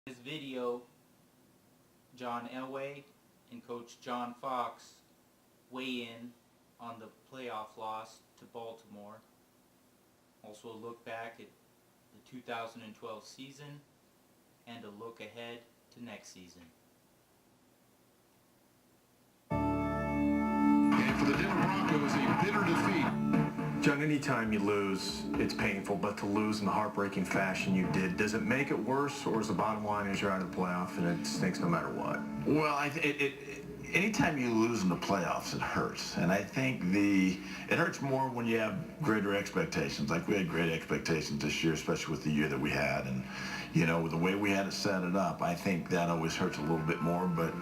This video, John Elway and Coach John Fox weigh in on the playoff loss to Baltimore. Also a look back at the 2012 season and a look ahead to next season. And for the Denver Broncos, a bitter defeat. John, anytime you lose, it's painful, but to lose in the heartbreaking fashion you did, does it make it worse, or is the bottom line is you're out of the playoff and it stinks no matter what? Well, anytime you lose in the playoffs, it hurts. And I think it hurts more when you have greater expectations. Like we had great expectations this year, especially with the year that we had. And, you know, with the way we had it set it up, I think that always hurts a little bit more. But,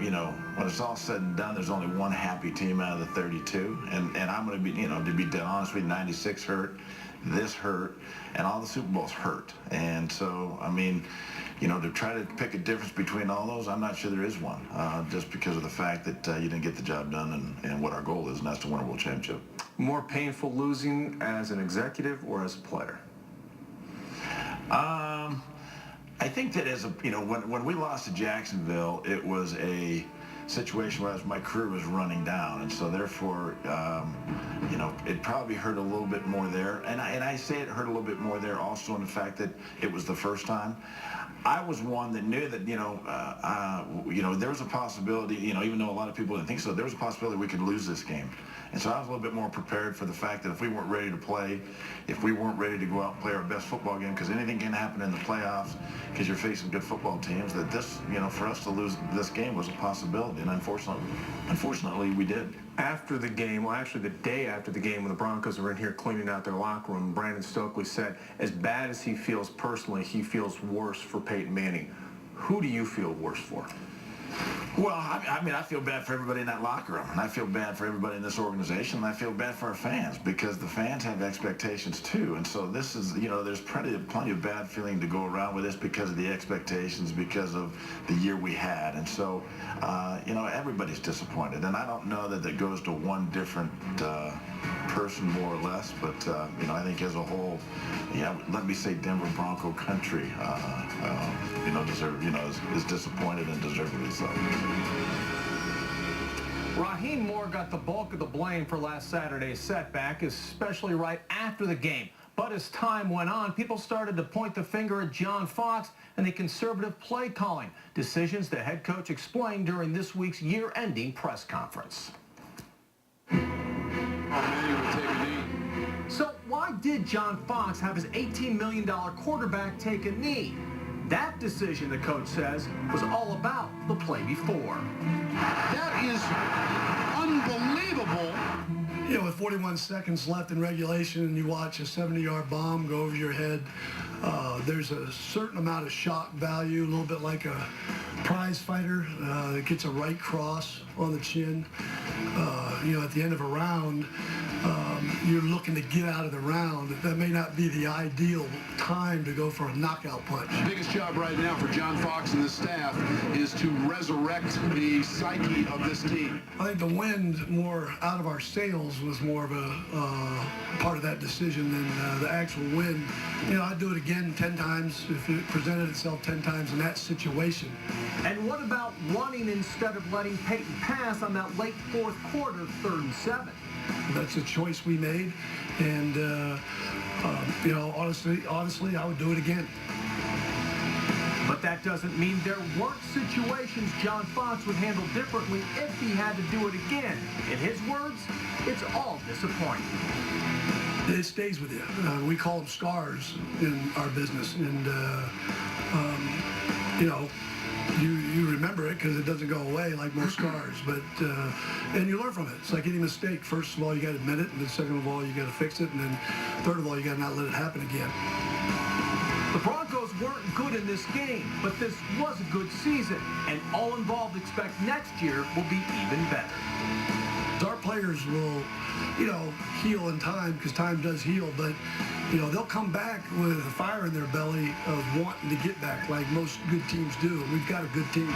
you know, when it's all said and done, there's only one happy team out of the 32. And I'm going to be, you know, to be dead honest with you, 96 hurt, this hurt, and all the Super Bowls hurt. And so, I mean, you know, to try to pick a difference between all those, I'm not sure there is one, just because of the fact that you didn't get the job done and what our goal is, and that's to win a world championship. More painful losing as an executive or as a player? I think that as a, you know, when we lost to Jacksonville, it was a situation where my career was running down, and so therefore, you know, it probably hurt a little bit more there. And I say it hurt a little bit more there also in the fact that it was the first time. I was one that knew that, you know, there was a possibility, you know, even though a lot of people didn't think so, there was a possibility we could lose this game. And so I was a little bit more prepared for the fact that if we weren't ready to play, if we weren't ready to go out and play our best football game, because anything can happen in the playoffs, because you're facing good football teams, that this, you know, for us to lose this game was a possibility. And unfortunately, we did. After the game, well, actually the day after the game, when the Broncos were in here cleaning out their locker room, Brandon Stokely said, as bad as he feels personally, he feels worse for Peyton Manning. Who do you feel worse for? Well, I mean, I feel bad for everybody in that locker room, and I feel bad for everybody in this organization, and I feel bad for our fans, because the fans have expectations too. And so this is, you know, there's plenty of bad feeling to go around with this because of the expectations, because of the year we had. And so, you know, everybody's disappointed, and I don't know that it goes to one different person more or less, but you know, I think as a whole, yeah, let me say Denver Bronco country, you know, is disappointed and deservedly so. Raheem Moore got the bulk of the blame for last Saturday's setback, especially right after the game. But as time went on, people started to point the finger at John Fox and the conservative play calling, decisions the head coach explained during this week's year-ending press conference. So why did John Fox have his $18 million quarterback take a knee? That decision, the coach says, was all about the play before. That is unbelievable. You know, with 41 seconds left in regulation and you watch a 70-yard bomb go over your head, there's a certain amount of shock value, a little bit like a prize fighter that gets a right cross on the chin. You know, at the end of a round, you're looking to get out of the round. That may not be the ideal time to go for a knockout punch. The biggest job right now for John Fox and the staff is to resurrect the psyche of this team. I think the wind more out of our sails was more of a part of that decision than the actual win. You know, I'd do it again 10 times if it presented itself 10 times in that situation. And what about running instead of letting Peyton pass on that late fourth quarter, 3rd and 7? That's a choice we made, and you know, honestly, I would do it again. But that doesn't mean there weren't situations John Fox would handle differently if he had to do it again. In his words, it's all disappointing. It stays with you. We call them scars in our business, and you know, you remember it because it doesn't go away like most scars, but and you learn from it. It's like any mistake. First of all, you got to admit it, and then second of all, you got to fix it, and then third of all, you got to not let it happen again. The Broncos weren't good in this game, but this was a good season, and all involved expect next year will be even better. Our players will, you know, heal in time, because time does heal, but you know, they'll come back with a fire in their belly of wanting to get back like most good teams do. We've got a good team.